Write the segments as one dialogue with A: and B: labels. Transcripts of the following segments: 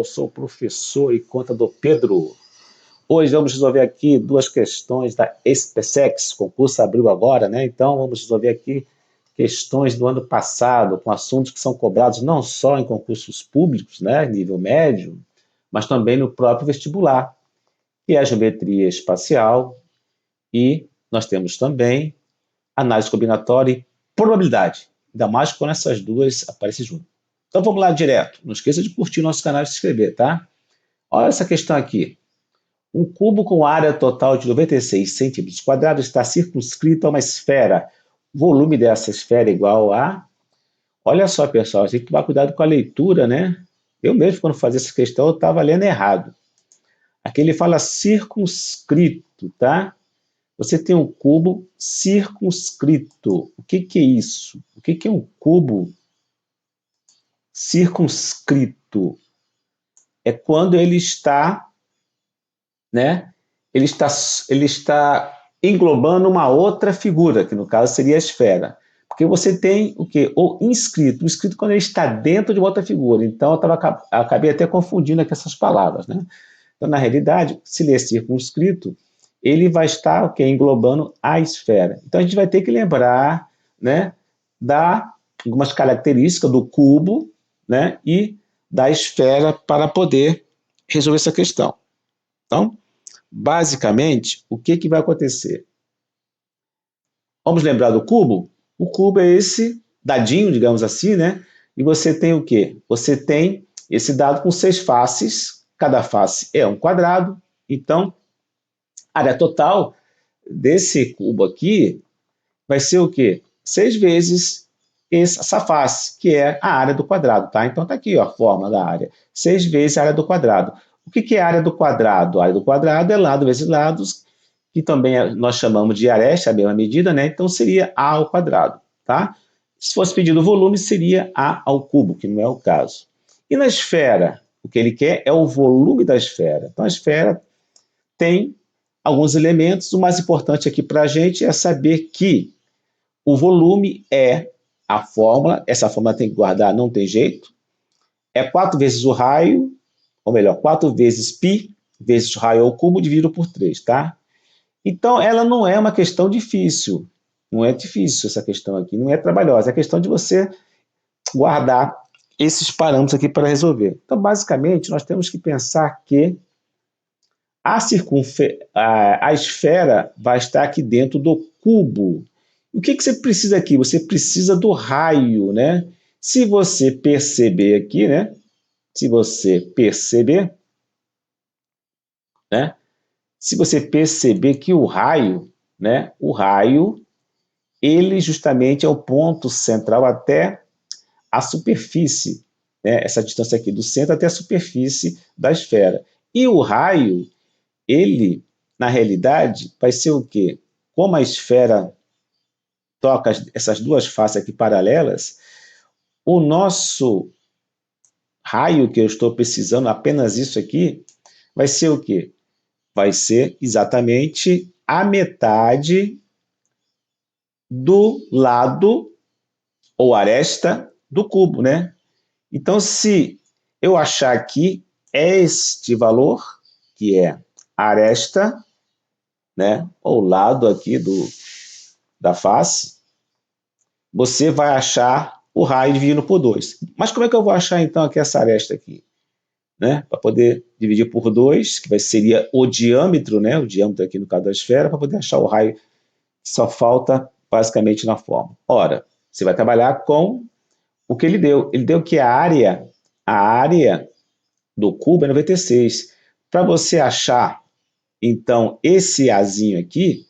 A: eu sou o professor e contador Pedro. Hoje vamos resolver aqui duas questões da SpaceX, o concurso abriu agora, né? Então vamos resolver aqui questões do ano passado, com assuntos que são cobrados não só em concursos públicos, né, nível médio, mas também no próprio vestibular, que é a geometria espacial, e nós temos também análise combinatória e probabilidade, ainda mais quando essas duas aparecem juntas. Então vamos lá direto. Não esqueça de curtir nosso canal e se inscrever, tá? Olha essa questão aqui. Um cubo com área total de 96 centímetros quadrados está circunscrito a uma esfera. O volume dessa esfera é igual a... Olha só, pessoal, a gente tem que tomar cuidado com a leitura, né? Eu mesmo, quando fazia essa questão, eu estava lendo errado. Aqui ele fala circunscrito, tá? Você tem um cubo circunscrito. O que é isso? O que é um cubo circunscrito? É quando ele está, né? Ele está englobando uma outra figura, que no caso seria a esfera. Porque você tem o quê? O inscrito. O inscrito quando ele está dentro de uma outra figura. Então eu acabei até confundindo aqui essas palavras, né? Então, na realidade, se ler circunscrito, ele vai estar o quê? Englobando a esfera. Então a gente vai ter que lembrar, né, algumas características do cubo, né, e da esfera para poder resolver essa questão. Então, basicamente, o que vai acontecer? Vamos lembrar do cubo? O cubo é esse dadinho, digamos assim, né? E você tem o quê? Você tem esse dado com 6 faces, cada face é um quadrado, então a área total desse cubo aqui vai ser o quê? 6 vezes essa face, que é a área do quadrado, tá? Então tá aqui, ó, a forma da área. 6 vezes a área do quadrado. O que é a área do quadrado? A área do quadrado é lado vezes lados, que também nós chamamos de aresta, a mesma medida, né? Então seria A ao quadrado, tá? Se fosse pedido o volume, seria A ao cubo, que não é o caso. E na esfera, o que ele quer é o volume da esfera. Então a esfera tem alguns elementos. O mais importante aqui para a gente é saber que o volume é a fórmula, essa fórmula tem que guardar, não tem jeito, é 4 vezes o raio, ou melhor, 4 vezes π vezes o raio ao cubo dividido por 3, tá? Então, ela não é uma questão difícil, não é difícil essa questão aqui, não é trabalhosa, é questão de você guardar esses parâmetros aqui para resolver. Então, basicamente, nós temos que pensar que a esfera vai estar aqui dentro do cubo. O que você precisa aqui? Você precisa do raio, né? Se você perceber aqui, né? Se você perceber, né? Se você perceber que o raio, né? O raio, ele justamente é o ponto central até a superfície, né? Essa distância aqui do centro até a superfície da esfera. E o raio, ele, na realidade, vai ser o quê? Como a esfera toca essas duas faces aqui paralelas, o nosso raio que eu estou precisando, apenas isso aqui, vai ser o quê? Vai ser exatamente a metade do lado ou aresta do cubo, né? Então, se eu achar aqui este valor, que é a aresta, né, ou lado aqui da face, você vai achar o raio dividindo por 2. Mas como é que eu vou achar, então, aqui essa aresta aqui? Né? Para poder dividir por 2, que seria o diâmetro, né? O diâmetro aqui no caso da esfera, para poder achar o raio, só falta basicamente na forma. Ora, você vai trabalhar com o que ele deu. Ele deu que a área do cubo é 96. Para você achar, então, esse Azinho aqui,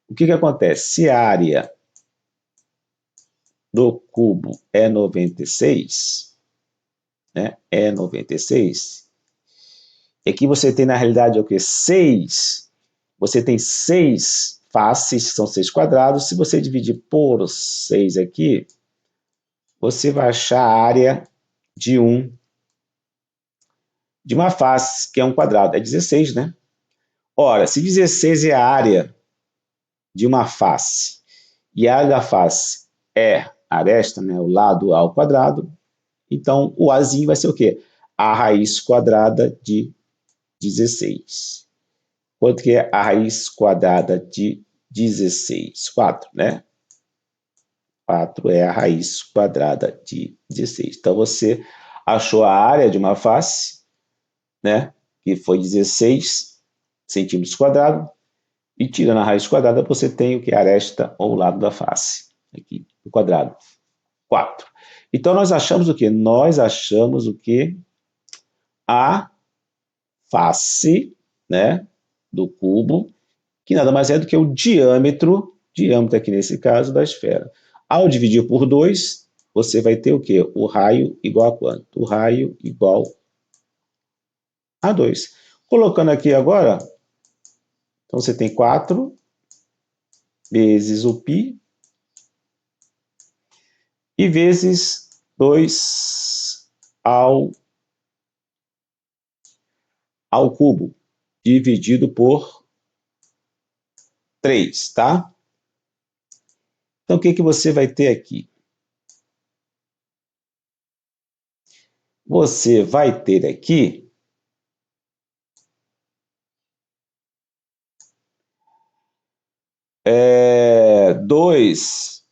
A: o que acontece? Se a área do cubo é 96, né? É 96. Aqui você tem, na realidade, o que? 6. Você tem 6 faces, que são 6 quadrados. Se você dividir por 6 aqui, você vai achar a área de uma face, que é um quadrado. É 16, né? Ora, se 16 é a área de uma face, e a área da face é a aresta, né? O lado ao quadrado, então o Azinho vai ser o quê? a raiz quadrada de 16. Quanto que é a raiz quadrada de 16? 4, né? 4 é a raiz quadrada de 16. Então, você achou a área de uma face, né? Que foi 16 centímetros quadrados. E tirando a raiz quadrada, você tem o que? A aresta ou o lado da face. Aqui, do quadrado. 4. Então, nós achamos o quê? Nós achamos o quê? A face, né? Do cubo, que nada mais é do que o diâmetro aqui nesse caso, da esfera. Ao dividir por 2, você vai ter o quê? O raio igual a quanto? O raio igual a 2. Colocando aqui agora, então você tem 4 vezes o π e vezes 2 ao cubo, dividido por 3, tá? Então, o que, que você vai ter aqui? Você vai ter aqui 2,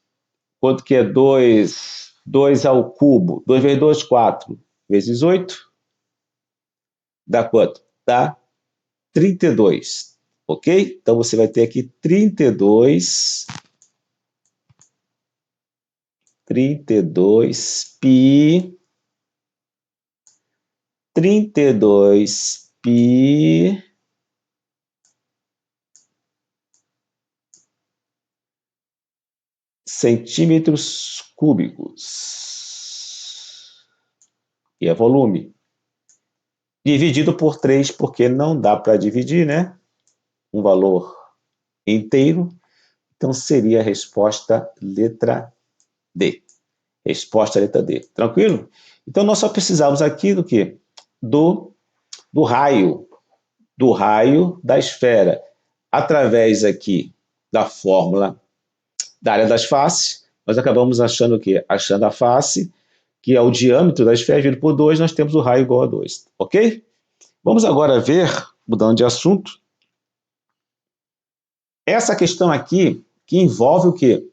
A: quanto que é 2? 2 ao cubo, 2 vezes 2, 4, vezes 8, dá quanto? Dá 32, ok? Então, você vai ter aqui 32 pi, 32 pi centímetros cúbicos. E é volume. Dividido por 3, porque não dá para dividir, né? Um valor inteiro. Então, seria a resposta letra D. Resposta letra D. Tranquilo? Então, nós só precisamos aqui do quê? Do raio. Do raio da esfera. Através aqui da fórmula da área das faces, nós acabamos achando o quê? Achando a face, que é o diâmetro da esfera, dividido por 2, nós temos o raio igual a 2. Ok? Vamos agora ver, mudando de assunto, essa questão aqui, que envolve o quê?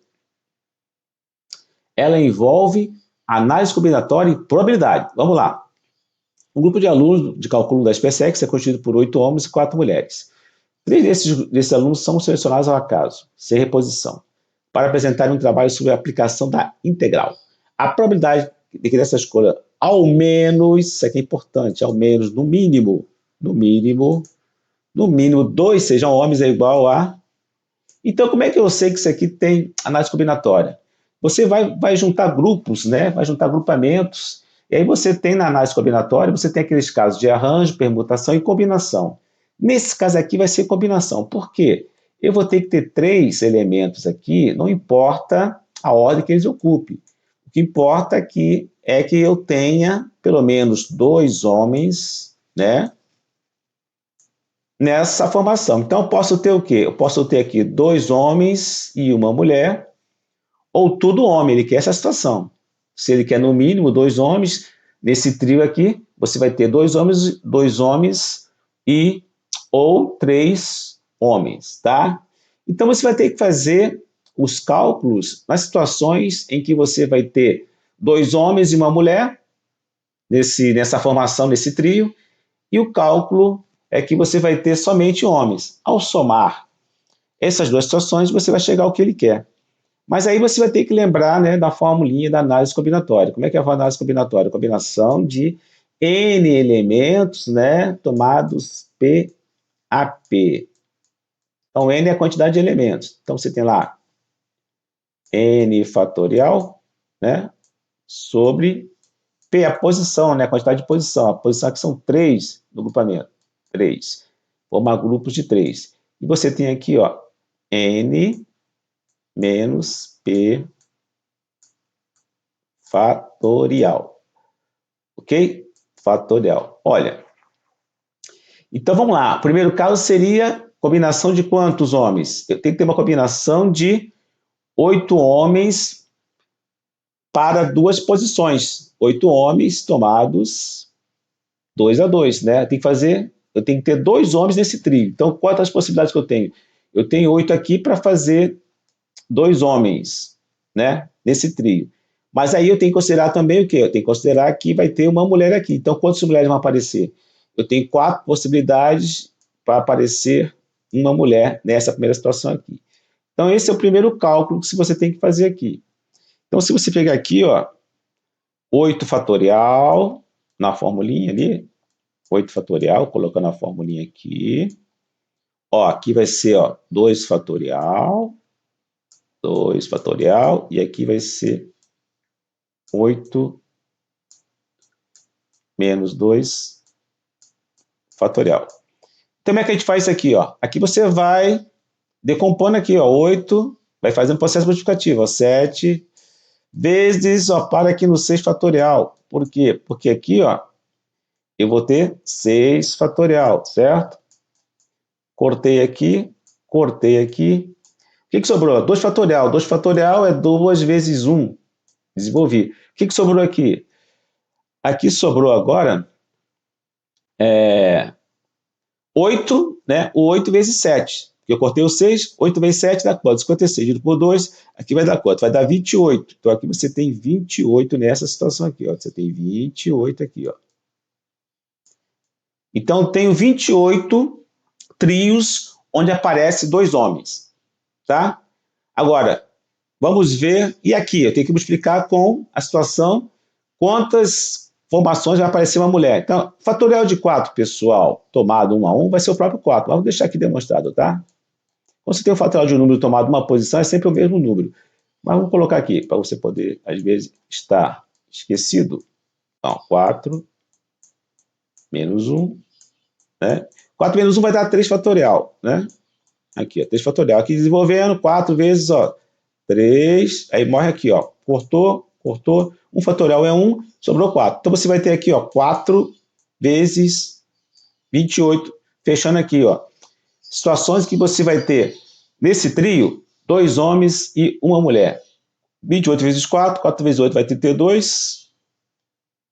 A: Ela envolve análise combinatória e probabilidade. Vamos lá. Um grupo de alunos de cálculo da SpaceX é constituído por 8 homens e 4 mulheres. 3 desses alunos são selecionados ao acaso, sem reposição, para apresentarem um trabalho sobre a aplicação da integral. A probabilidade de que dessa escolha, ao menos, isso aqui é importante, ao menos, no mínimo, 2 sejam homens é igual a... Então, como é que eu sei que isso aqui tem análise combinatória? Você vai juntar grupos, né? Vai juntar agrupamentos, e aí você tem na análise combinatória, você tem aqueles casos de arranjo, permutação e combinação. Nesse caso aqui vai ser combinação. Por quê? Eu vou ter que ter 3 elementos aqui, não importa a ordem que eles ocupem. O que importa aqui é que eu tenha pelo menos 2 homens, né? Nessa formação. Então, eu posso ter o quê? Eu posso ter aqui 2 homens e uma mulher, ou tudo homem, ele quer essa situação. Se ele quer no mínimo 2 homens, nesse trio aqui, você vai ter 2 homens e ou 3 homens, tá? Então, você vai ter que fazer os cálculos nas situações em que você vai ter 2 homens e uma mulher, nessa formação, nesse trio, e o cálculo é que você vai ter somente homens. Ao somar essas duas situações, você vai chegar ao que ele quer. Mas aí você vai ter que lembrar, né, da formulinha da análise combinatória. Como é que é a análise combinatória? Combinação de N elementos, né, tomados P a P. Então, N é a quantidade de elementos. Então, você tem lá N fatorial, né, sobre P, a posição, né, a quantidade de posição. A posição aqui são 3 no grupamento. 3. Formar grupos de 3. E você tem aqui, ó, N menos P fatorial. Ok? Fatorial. Olha, então vamos lá. O primeiro caso seria combinação de quantos homens? Eu tenho que ter uma combinação de 8 homens para 2 posições. 8 homens tomados 2 a 2, né? Eu tenho que ter 2 homens nesse trio. Então, quantas possibilidades que eu tenho? Eu tenho 8 aqui para fazer 2 homens, né? Nesse trio. Mas aí eu tenho que considerar também o quê? Eu tenho que considerar que vai ter uma mulher aqui. Então, quantas mulheres vão aparecer? Eu tenho 4 possibilidades para aparecer uma mulher nessa primeira situação aqui. Então, esse é o primeiro cálculo que você tem que fazer aqui. Então, se você pegar aqui, ó, 8 fatorial, na formulinha ali, 8 fatorial, colocando a formulinha aqui. Ó, aqui vai ser, ó, 2 fatorial, e aqui vai ser 8 menos 2 fatorial. Então, como é que a gente faz isso aqui, ó? Aqui você vai decompondo aqui, ó, 8, vai fazendo processo multiplicativo, ó, 7 vezes, ó, para aqui no 6 fatorial. Por quê? Porque aqui, ó, eu vou ter 6 fatorial, certo? Cortei aqui, cortei aqui. O que sobrou? 2 fatorial. 2 fatorial é 2 vezes 1. Desenvolvi. O que sobrou aqui? Aqui sobrou agora 8, né? O 8 vezes 7. Eu cortei o 6, 8 vezes 7 dá quanto? 56. Dividido por 2, aqui vai dar quanto? Vai dar 28. Então aqui você tem 28 nessa situação aqui, ó. Você tem 28 aqui, ó. Então tenho 28 trios onde aparece 2 homens, tá? Agora, vamos ver, e aqui eu tenho que multiplicar com a situação quantas formações vai aparecer uma mulher. Então, fatorial de 4, pessoal, tomado 1 a 1, vai ser o próprio 4. Vamos deixar aqui demonstrado, tá? Quando você tem o fatorial de um número tomado uma posição, é sempre o mesmo número. Mas vamos colocar aqui, para você poder, às vezes, estar esquecido. Então, 4 menos 1, né? 4 menos 1 vai dar 3 fatorial, né? Aqui, ó, 3 fatorial. Aqui desenvolvendo, 4 vezes, ó, 3, aí morre aqui, ó, cortou, cortou, 1 fatorial é 1, sobrou 4. Então você vai ter aqui, ó, 4 vezes 28, fechando aqui, ó, situações que você vai ter nesse trio, 2 homens e uma mulher. 28 vezes 4, 4 vezes 8 vai 32,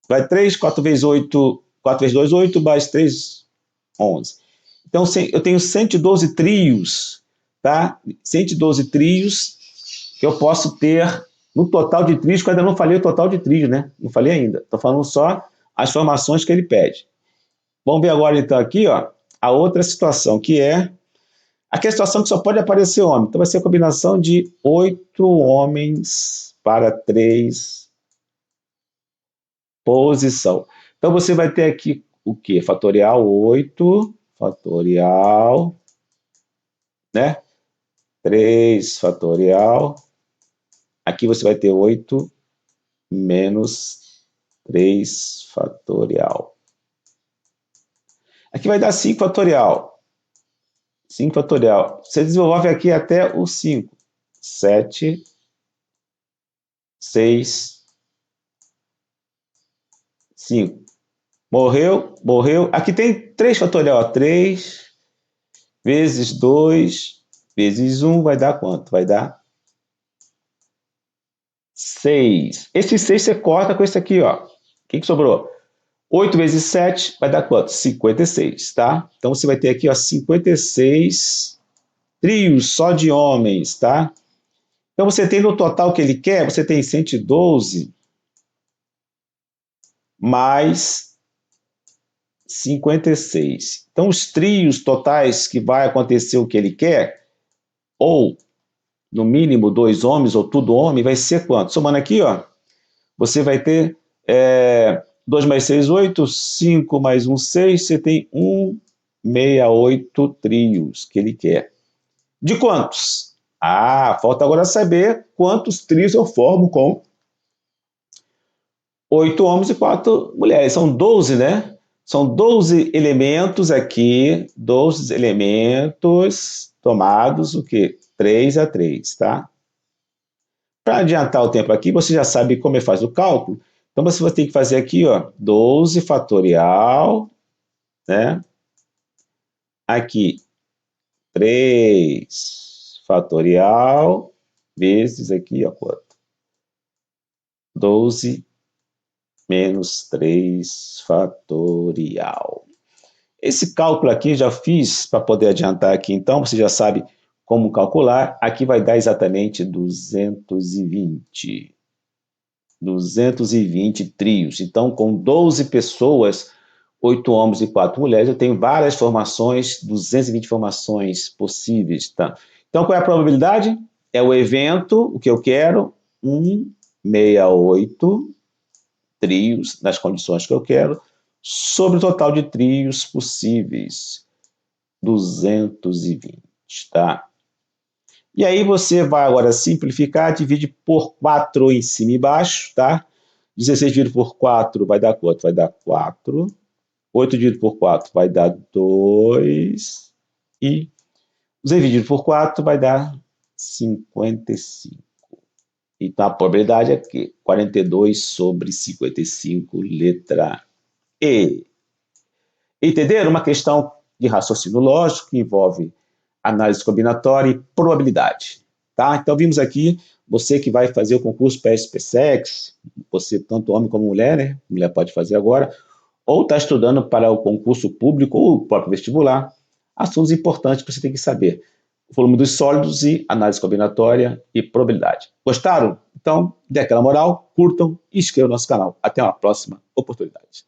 A: vai 3, 4 vezes 8, 4 vezes 2, 8, mais 3, 11. Então eu tenho 112 trios, tá? 112 trios que eu posso ter no total de trios, que eu ainda não falei o total de trios, né? Não falei ainda. Estou falando só as formações que ele pede. Vamos ver agora, então, aqui, ó, a outra situação, que é aquela situação que só pode aparecer homem. Então, vai ser a combinação de 8 homens para 3 posição. Então, você vai ter aqui o quê? Fatorial 8, fatorial, né? 3 fatorial. Aqui você vai ter 8 menos 3 fatorial. Aqui vai dar 5 fatorial. 5 fatorial. Você desenvolve aqui até o 5. 7, 6, 5. Morreu, morreu. Aqui tem 3 fatorial. 3 vezes 2 vezes 1 vai dar quanto? Vai dar 6. Esse 6 você corta com esse aqui, ó. O que sobrou? 8 vezes 7 vai dar quanto? 56, tá? Então você vai ter aqui, ó, 56 trios só de homens, tá? Então você tem no total que ele quer, você tem 112 mais 56. Então os trios totais que vai acontecer o que ele quer, ou no mínimo 2 homens ou tudo homem, vai ser quanto? Somando aqui, ó, você vai ter 2 mais 6, 8, 5 mais 1, 6, você tem 168 trios que ele quer. De quantos? Ah, falta agora saber quantos trios eu formo com 8 homens e 4 mulheres. São 12, né? São 12 elementos aqui, 12 elementos tomados, o quê? 3 a 3, tá? Para adiantar o tempo aqui, você já sabe como faz o cálculo. Então, você vai ter que fazer aqui, ó, 12 fatorial, né? Aqui, 3 fatorial, vezes aqui, ó, 12 menos 3 fatorial. Esse cálculo aqui já fiz para poder adiantar aqui, então você já sabe como calcular. Aqui vai dar exatamente 220. 220 trios. Então, com 12 pessoas, 8 homens e 4 mulheres, eu tenho várias formações, 220 formações possíveis. Tá? Então, qual é a probabilidade? É o evento, o que eu quero, 168 trios, nas condições que eu quero, sobre o total de trios possíveis, 220, tá? E aí você vai agora simplificar, divide por 4 em cima e embaixo, tá? 16 dividido por 4 vai dar quanto? Vai dar 4. 8 dividido por 4 vai dar 2. E 200 dividido por 4 vai dar 55. Então a probabilidade é que 42 sobre 55, letra E. Entenderam? Uma questão de raciocínio lógico que envolve análise combinatória e probabilidade. Tá? Então vimos aqui, você que vai fazer o concurso PSP-SEX, você tanto homem como mulher, né? Mulher pode fazer agora, ou está estudando para o concurso público ou o próprio vestibular, assuntos importantes que você tem que saber. O volume dos sólidos e análise combinatória e probabilidade. Gostaram? Então, dê aquela moral, curtam e inscrevam no nosso canal. Até uma próxima oportunidade.